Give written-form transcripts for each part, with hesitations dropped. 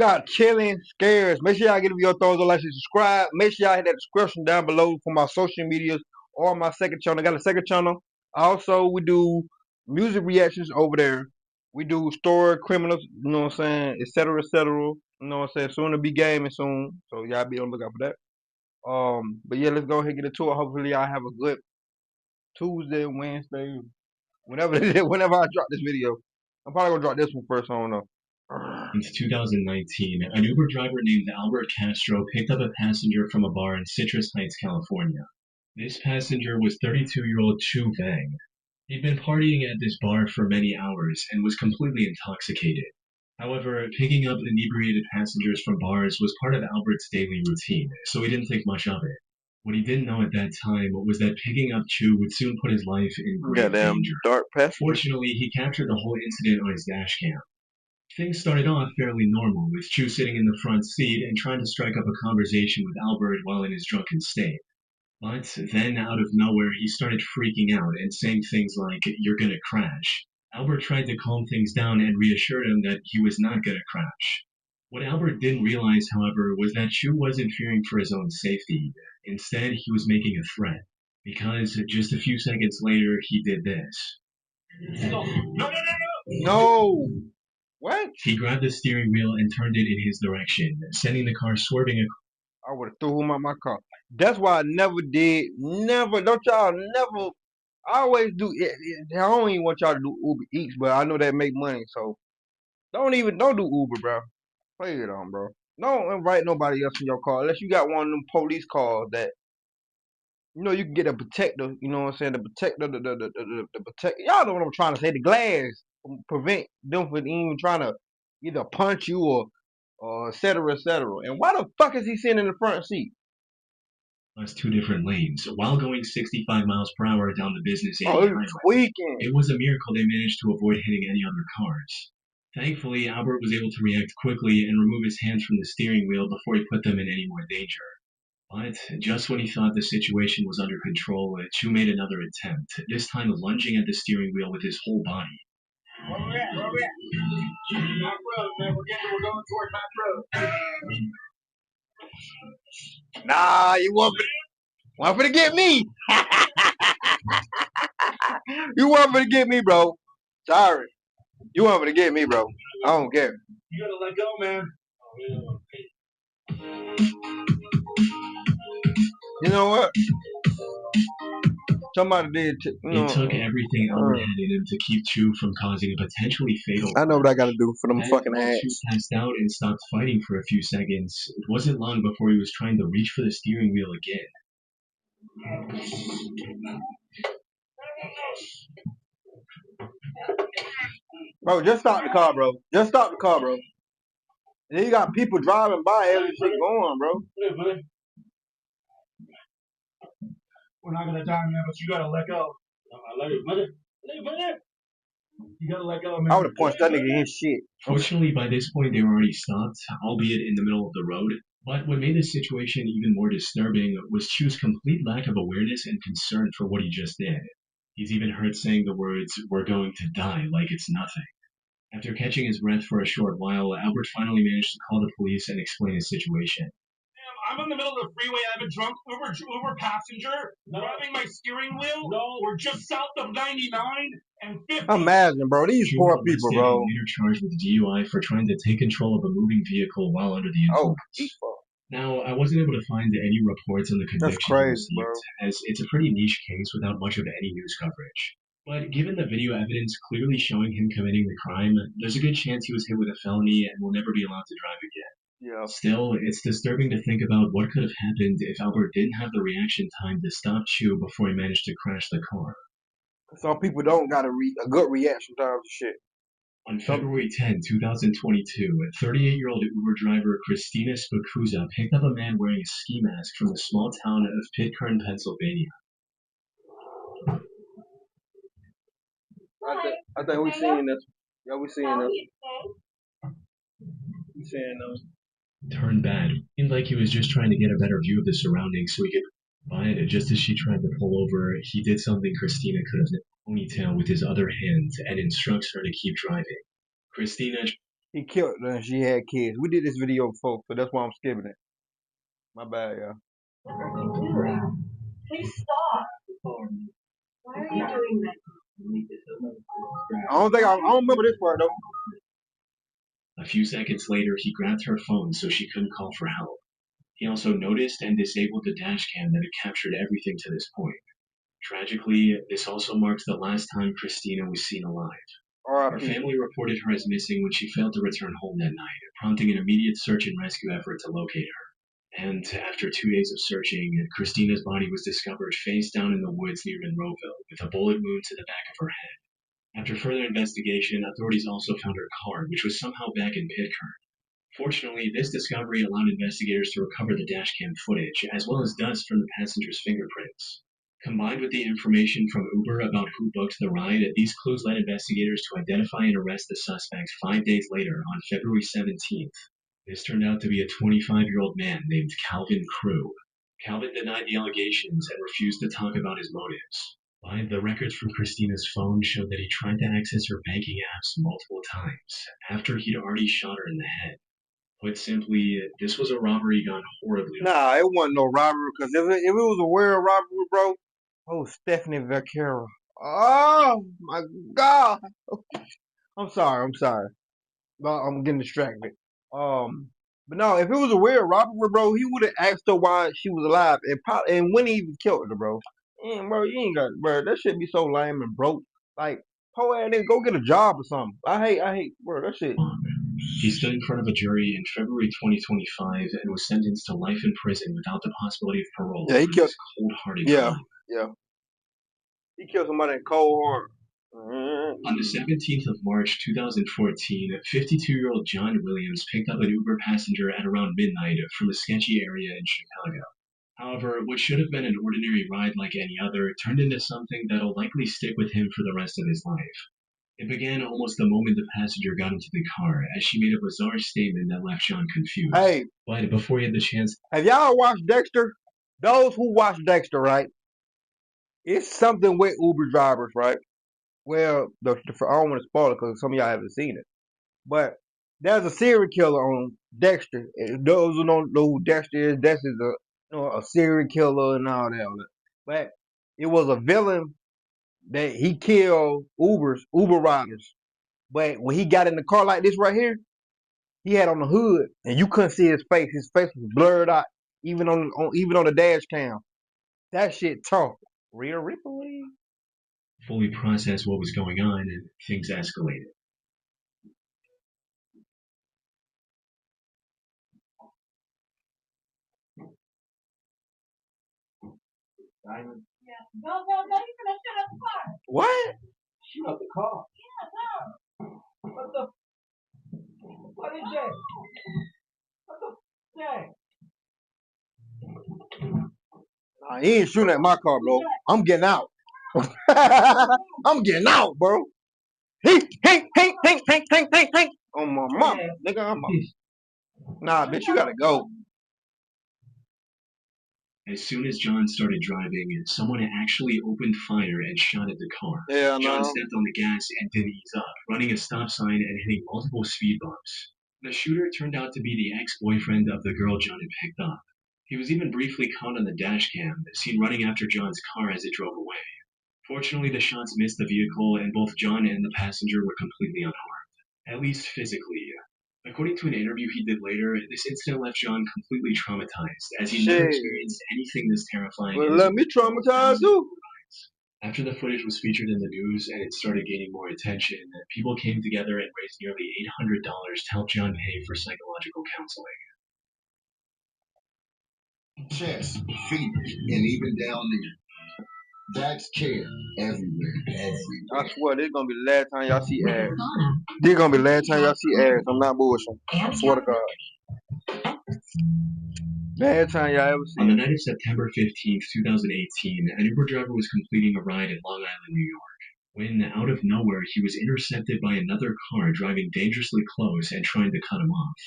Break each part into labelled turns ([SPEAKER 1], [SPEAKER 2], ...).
[SPEAKER 1] got chilling scares. Make sure y'all give me your thumbs up, like, and subscribe. Make sure y'all hit that description down below for my social medias or my second channel. I got a second channel. Also, we do music reactions over there. We do story criminals, you know what I'm saying, etc., etc. You know what I'm saying? Soon to be gaming soon. So y'all be on the lookout for that. But yeah, let's go ahead and get into it. Hopefully y'all have a good Tuesday, Wednesday, whenever whenever I drop this video. I'm probably gonna drop this one first, I don't know.
[SPEAKER 2] In 2019, an Uber driver named Albert Castro picked up a passenger from a bar in Citrus Heights, California. This passenger was 32-year-old Chu Vang. He'd been partying at this bar for many hours and was completely intoxicated. However, picking up inebriated passengers from bars was part of Albert's daily routine, so he didn't think much of it. What he didn't know at that time was that picking up Chu would soon put his life in grave danger.
[SPEAKER 1] Dark passenger.
[SPEAKER 2] Fortunately, he captured the whole incident on his dashcam. Things started off fairly normal, with Chu sitting in the front seat and trying to strike up a conversation with Albert while in his drunken state. But then, out of nowhere, he started freaking out and saying things like, "You're gonna crash." Albert tried to calm things down and reassured him that he was not gonna crash. What Albert didn't realize, however, was that Chu wasn't fearing for his own safety. Instead, he was making a threat. Because just a few seconds later, he did this.
[SPEAKER 1] No! What?
[SPEAKER 2] He grabbed the steering wheel and turned it in his direction, sending the car swerving.
[SPEAKER 1] I would have threw him out my car. That's why I never did. Never. Don't y'all never. I always do. I don't even want y'all to do Uber Eats, but I know that make money. So don't do Uber, bro. Play it on, bro. Don't invite nobody else in your car unless you got one of them police cars that you can get a protector. You know what I'm saying? The protector, the protector. Y'all know what I'm trying to say. The glass prevent them from even trying to either punch you or et cetera, et cetera. And why the fuck is he sitting in the front seat?
[SPEAKER 2] Plus two different lanes while going 65 miles per hour down the business
[SPEAKER 1] Oh,
[SPEAKER 2] area highway.
[SPEAKER 1] tweaking.
[SPEAKER 2] It was a miracle they managed to avoid hitting any other cars. Thankfully, Albert was able to react quickly and remove his hands from the steering wheel before he put them in any more danger. But just when he thought the situation was under control, Chu made another attempt, this time lunging at the steering wheel with his whole body.
[SPEAKER 3] Where we at? Where we at? Back road, man. We're going toward back road.
[SPEAKER 1] Nah, you want to get me. You want to get me, bro. Sorry. You want to get me, bro. I don't care.
[SPEAKER 3] You gotta let go, man.
[SPEAKER 1] You know what? Somebody did.
[SPEAKER 2] It took everything Albert had in him to keep Chu from causing a potentially fatal.
[SPEAKER 1] I know what I gotta do for them fucking
[SPEAKER 2] Chu
[SPEAKER 1] hats.
[SPEAKER 2] passed out and stopped fighting for a few seconds. It wasn't long before he was trying to reach for the steering wheel again.
[SPEAKER 1] Bro, just stop the car, bro. Just stop the car, bro. And then you got people driving by every shit going, bro.
[SPEAKER 3] Yeah, buddy. We're not gonna die, man, but you gotta let go. I let it, buddy. You gotta let go, man.
[SPEAKER 1] I would have punched that nigga in his shit.
[SPEAKER 2] Fortunately, by this point, they were already stopped, albeit in the middle of the road. But what made this situation even more disturbing was Chu's complete lack of awareness and concern for what he just did. He's even heard saying the words, "We're going to die," like it's nothing. After catching his breath for a short while, Albert finally managed to call the police and explain his situation.
[SPEAKER 3] I'm in the middle of the freeway. I have a drunk Uber passenger driving my steering wheel. No, we're just south of 99 and 50.
[SPEAKER 1] Imagine, bro. These poor people, bro.
[SPEAKER 2] Later charged with DUI for trying to take control of a moving vehicle while under the influence. Now, I wasn't able to find any reports on the conviction.
[SPEAKER 1] That's crazy, bro.
[SPEAKER 2] As it's a pretty niche case without much of any news coverage. But given the video evidence clearly showing him committing the crime, there's a good chance he was hit with a felony and will never be allowed to drive again.
[SPEAKER 1] Yeah.
[SPEAKER 2] Still, it's disturbing to think about what could have happened if Albert didn't have the reaction time to stop Chu before he managed to crash the car.
[SPEAKER 1] Some people don't got a good reaction time to shit.
[SPEAKER 2] On February 10, 2022, 38-year-old Uber driver Christina Spacuzza picked up a man wearing a ski mask from the small town of Pitcairn, Pennsylvania.
[SPEAKER 1] I think we're seeing this. Yeah, we're seeing this. We're seeing this.
[SPEAKER 2] Turned bad. It seemed like he was just trying to get a better view of the surroundings so he could find it. Just as she tried to pull over, he did something Christina could have done. Ponytail with his other hand and instructs her to keep driving. Christina
[SPEAKER 1] He killed her and she had kids. We did this video before, so that's why I'm skipping it. My bad, y'all.
[SPEAKER 2] What are you doing? Please stop. Why are you doing that?
[SPEAKER 1] I don't remember this part though.
[SPEAKER 2] A few seconds later, he grabbed her phone so she couldn't call for help. He also noticed and disabled the dashcam that had captured everything to this point. Tragically, this also marks the last time Christina was seen alive. Her
[SPEAKER 1] R.I.P.
[SPEAKER 2] family reported her as missing when she failed to return home that night, prompting an immediate search and rescue effort to locate her. And after 2 days of searching, Christina's body was discovered face down in the woods near Monroeville, with a bullet wound to the back of her head. After further investigation, authorities also found her car, which was somehow back in Pitcairn. Fortunately, this discovery allowed investigators to recover the dashcam footage, as well as dust from the passenger's fingerprints. Combined with the information from Uber about who booked the ride, these clues led investigators to identify and arrest the suspects 5 days later on February 17th. This turned out to be a 25-year-old man named Calvin Crew. Calvin denied the allegations and refused to talk about his motives. But the records from Christina's phone showed that he tried to access her banking apps multiple times, after he'd already shot her in the head. Put simply, this was a robbery gone horribly wrong.
[SPEAKER 1] Nah, it wasn't no robbery, because if it was a real robbery, bro, oh, Stephanie Vaquero. Oh, my God. I'm sorry. No, I'm getting distracted. But no, if it was a real robbery, bro, he would have asked her why she was alive and when he even killed her, bro. And, bro, you ain't got, bro, that shit be so lame and broke. Like, poor ass nigga, go get a job or something. I hate, bro, that shit.
[SPEAKER 2] He stood in front of a jury in February 2025 and was sentenced to life in prison without the possibility of parole
[SPEAKER 1] Yeah, he
[SPEAKER 2] for
[SPEAKER 1] killed.
[SPEAKER 2] his cold-hearted
[SPEAKER 1] Yeah,
[SPEAKER 2] crime.
[SPEAKER 1] yeah. He killed somebody in cold hard.
[SPEAKER 2] On the 17th of March 2014, 52-year-old John Williams picked up an Uber passenger at around midnight from a sketchy area in Chicago. However, what should have been an ordinary ride like any other turned into something that'll likely stick with him for the rest of his life. It began almost the moment the passenger got into the car, as she made a bizarre statement that left John confused.
[SPEAKER 1] Hey,
[SPEAKER 2] But before he had the chance,
[SPEAKER 1] have y'all watched Dexter? Those who watch Dexter, right? It's something with Uber drivers, right? Well, I don't want to spoil it because some of y'all haven't seen it. But there's a serial killer on Dexter. Those who don't know who Dexter is, Dexter's a serial killer and all that. But it was a villain that he killed Uber riders. But when he got in the car like this right here, he had on the hood, and you couldn't see his face. His face was blurred out, even on the dash cam. That shit tough. Rhea Ripley.
[SPEAKER 2] fully process what was going on, and things escalated.
[SPEAKER 1] Diamond.
[SPEAKER 3] Yeah. No, you're gonna shut up the car.
[SPEAKER 1] What?
[SPEAKER 3] Shoot up the car. Yeah, no. What did Jay? What the Jay?
[SPEAKER 1] Nah, he ain't shooting at my car, bro. I'm getting out. I'm getting out, bro. Hey. On my mom. Nigga, I'm out. Nah, bitch, you gotta go.
[SPEAKER 2] As soon as John started driving, someone actually opened fire and shot at the car.
[SPEAKER 1] Yeah,
[SPEAKER 2] John
[SPEAKER 1] no.
[SPEAKER 2] stepped on the gas and didn't ease up, running a stop sign and hitting multiple speed bumps. The shooter turned out to be the ex-boyfriend of the girl John had picked up. He was even briefly caught on the dash cam, seen running after John's car as it drove away. Fortunately, the shots missed the vehicle, and both John and the passenger were completely unharmed, at least physically. According to an interview he did later, this incident left John completely traumatized, as he never experienced anything this terrifying.
[SPEAKER 1] Well, let me traumatize you.
[SPEAKER 2] After the footage was featured in the news and it started gaining more attention, people came together and raised nearly $800 to help John pay for psychological counseling.
[SPEAKER 4] Chest, feet, and even down there. That's care everywhere.
[SPEAKER 1] I swear, this is gonna be the last time y'all see ads. This is gonna be the last time y'all see ads. I'm not bullshitting. I swear to God. Last time y'all ever
[SPEAKER 2] On the
[SPEAKER 1] seen.
[SPEAKER 2] night of September 15th, 2018, an Uber driver was completing a ride in Long Island, New York, when, out of nowhere, he was intercepted by another car driving dangerously close and trying to cut him off.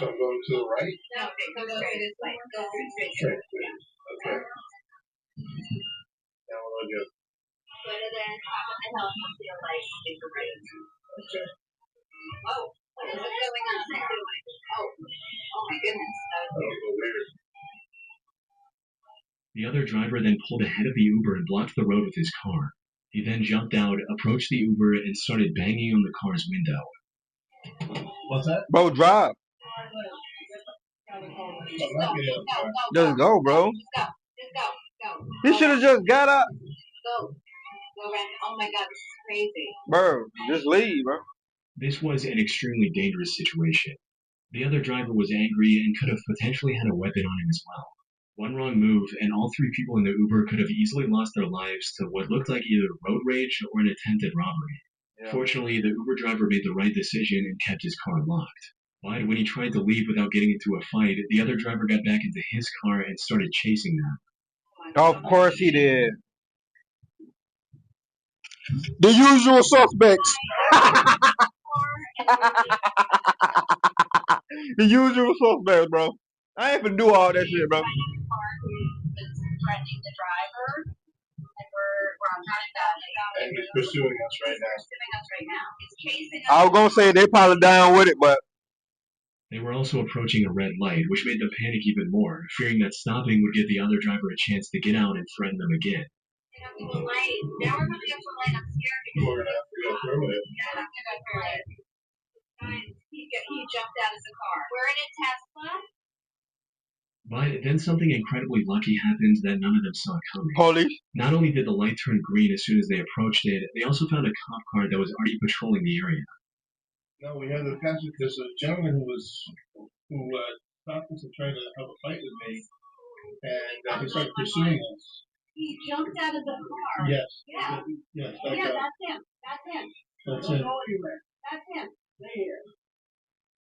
[SPEAKER 4] So I'm going to the right?
[SPEAKER 3] No, go straight this way. Go straight.
[SPEAKER 4] Okay. Now what do I do?
[SPEAKER 3] Put it in, and help him feel like it's right. Okay. Oh,
[SPEAKER 2] What is going on? Oh my goodness. That was weird. The other driver then pulled ahead of the Uber and blocked the road with his car. He then jumped out, approached the Uber, and started banging on the car's window.
[SPEAKER 3] What's that?
[SPEAKER 1] Bro, drive. Just go, bro.
[SPEAKER 2] Just go.
[SPEAKER 1] He should have just got out.
[SPEAKER 2] Go, Ren. Oh my God, this is crazy.
[SPEAKER 1] Bro, just leave, bro.
[SPEAKER 2] This was an extremely dangerous situation. The other driver was angry and could have potentially had a weapon on him as well. One wrong move, and all three people in the Uber could have easily lost their lives to what looked like either road rage or an attempted robbery. Yeah. Fortunately, the Uber driver made the right decision and kept his car locked. But when he tried to leave without getting into a fight, the other driver got back into his car and started chasing them.
[SPEAKER 1] Of course he did. The usual suspects. The usual suspects, bro. I ain't finna do all that shit, bro.
[SPEAKER 2] Threatening the driver, and we're on top of that.
[SPEAKER 4] And he's pursuing us right now.
[SPEAKER 2] He's chasing us.
[SPEAKER 1] I was gonna say they probably down with it, but
[SPEAKER 2] they were also approaching a red light, which made them panic even more, fearing that stopping would give the other driver a chance to get out and threaten them again. Now we're going to have to light. I'm scared because
[SPEAKER 4] We're gonna have to go through it.
[SPEAKER 2] yeah, I'm gonna go through it. He jumped out of the car. We're in a Tesla. But then something incredibly lucky happened that none of them saw coming.
[SPEAKER 1] police.
[SPEAKER 2] Not only did the light turn green as soon as they approached it, they also found a cop car that was already patrolling the area.
[SPEAKER 4] No, we had a passenger. There's a gentleman who stopped us and tried to have a fight with me, and he started pursuing us.
[SPEAKER 2] He jumped out of the car.
[SPEAKER 4] Yes.
[SPEAKER 2] Yeah.
[SPEAKER 4] Yes.
[SPEAKER 2] Yeah, that's him.
[SPEAKER 4] That's him.
[SPEAKER 2] That's him.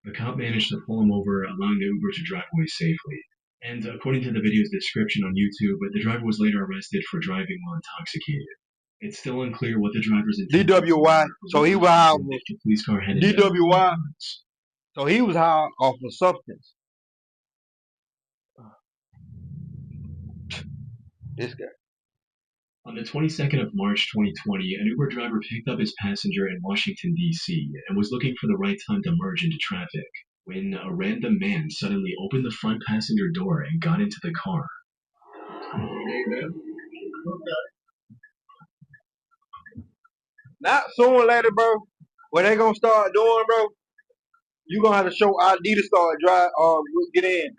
[SPEAKER 2] The cop managed to pull him over, allowing the Uber to drive away safely. And according to the video's description on YouTube, the driver was later arrested for driving while intoxicated. It's still unclear what the driver's intent
[SPEAKER 1] DWI. So he was high.
[SPEAKER 2] The police car headed
[SPEAKER 1] DWI. So he was high off of substance. This guy.
[SPEAKER 2] On the 22nd of March 2020, an Uber driver picked up his passenger in Washington, D.C. and was looking for the right time to merge into traffic when a random man suddenly opened the front passenger door and got into the car.
[SPEAKER 1] Not soon later, bro. What they gonna start doing, bro? You gonna have to show ID to start drive get in.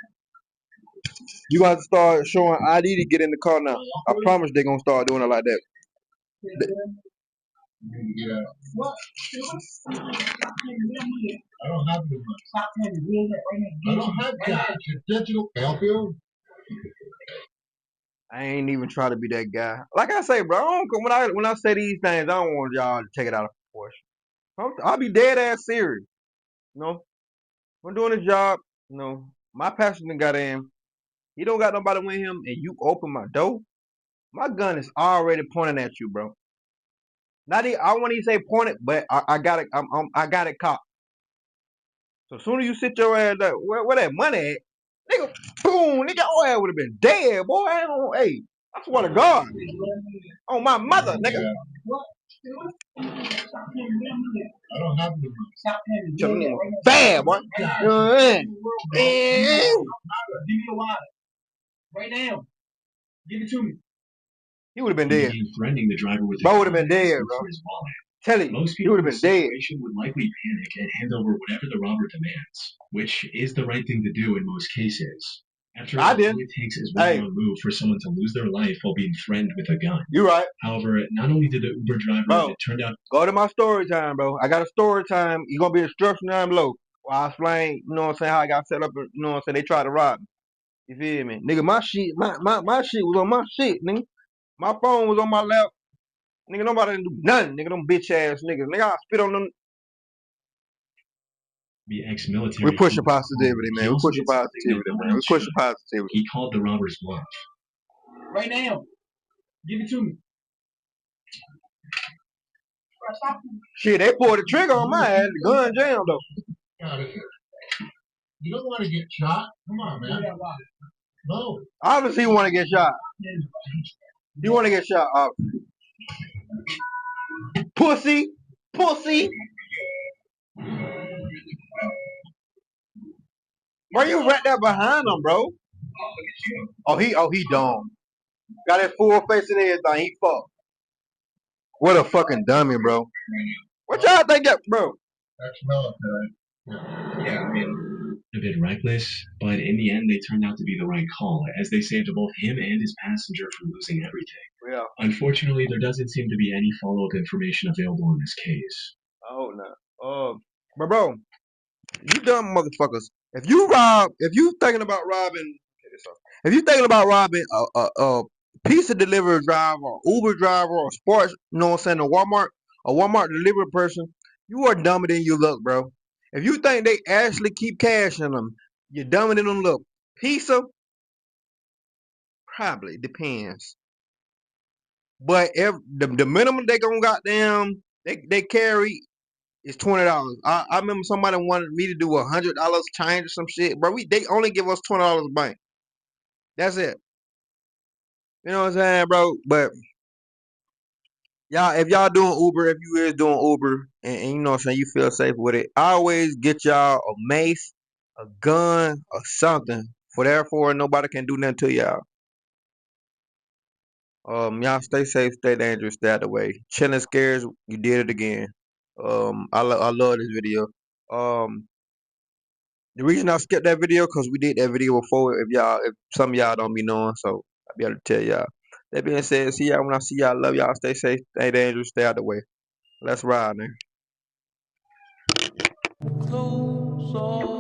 [SPEAKER 1] You gonna have to start showing ID to get in the car now. I promise they gonna start doing it like that.
[SPEAKER 4] Yeah. I don't have the money. I don't have cash. It's digital. Help you?
[SPEAKER 1] I ain't even try to be that guy. Like I say, bro, when I say these things, I don't want y'all to take it out of proportion. I'll be dead ass serious. You know, I'm doing a job. You know, my passenger got in. He don't got nobody with him, and you open my door. My gun is already pointing at you, bro. I won't even say pointed, but I got it. I got it caught. So as soon as you sit your ass there, where that money at, nigga, boom, nigga, your ass would have been dead, boy. Hey, I swear to God, on my mother, nigga.
[SPEAKER 4] I don't have the money.
[SPEAKER 1] Bad, boy. You know what I mean?
[SPEAKER 3] Give me a wallet. Right now. Give it to me.
[SPEAKER 1] He would have been dead.
[SPEAKER 2] Threatening the driver with
[SPEAKER 1] bro would have been dead, bro. Tell you,
[SPEAKER 2] most
[SPEAKER 1] he
[SPEAKER 2] people
[SPEAKER 1] would have been dead.
[SPEAKER 2] Would likely panic and hand over whatever the robber demands, which is the right thing to do in most cases. After all, all it takes is one wrong move for someone to lose their life while being threatened with a gun.
[SPEAKER 1] You're right.
[SPEAKER 2] However, not only did the Uber driver, it turned out.
[SPEAKER 1] Go to my story time, bro. I got a story time. You're gonna be instruction down below. Well, I explain, you know what I'm saying, how I got set up. You know what I'm saying? They tried to rob me. You feel me, nigga? My shit was on my shit, nigga. My phone was on my lap. Nigga, nobody didn't do nothing, nigga. Them bitch ass niggas. Nigga, I spit on them.
[SPEAKER 2] The ex-military.
[SPEAKER 1] We pushing positivity, man. We pushing positivity, man. We pushing positivity.
[SPEAKER 2] He called the robbers bluff.
[SPEAKER 3] Right now. Give it to me.
[SPEAKER 1] Shit, they pulled the trigger on my ass. The gun jammed, though.
[SPEAKER 4] Out of here. You don't want to get shot? Come on, man. No.
[SPEAKER 1] Obviously, you want to get shot. You want to get shot, obviously. Pussy. Why you right there behind him, bro? Oh, he dumb. Got that full face and everything. He fucked. What a fucking dummy, bro. What y'all think that, bro?
[SPEAKER 4] That's military.
[SPEAKER 2] Yeah, I mean, a bit reckless, but in the end, they turned out to be the right call, as they saved both him and his passenger from losing everything.
[SPEAKER 1] Yeah.
[SPEAKER 2] Unfortunately, there doesn't seem to be any follow-up information available in this case.
[SPEAKER 1] I hope not. But bro, you dumb motherfuckers. If you thinking about robbing, if you thinking about robbing a pizza delivery driver, or Uber driver, or sports, you know what I'm saying, a Walmart delivery person, you are dumber than you look, bro. If you think they actually keep cash in them, you're dumber than them look. Pizza, probably depends. But if the minimum they gonna goddamn they carry is $20. I remember somebody wanted me to do $100 change or some shit, bro. They only give us $20 a bank. That's it. You know what I'm saying, bro? But y'all, if y'all doing Uber, if you is doing Uber, and you know what I'm saying, you feel safe with it, always get y'all a mace, a gun, or something. For therefore, nobody can do nothing to y'all. Y'all stay safe, stay dangerous, stay out the way. Chilling scares, you did it again. I love this video. Um, the reason I skipped that video because we did that video before. If some of y'all don't be knowing, so I'll be able to tell y'all. That being said, see y'all when I see y'all. Love y'all. Stay safe, stay dangerous, stay out the way. Let's ride, man. Close all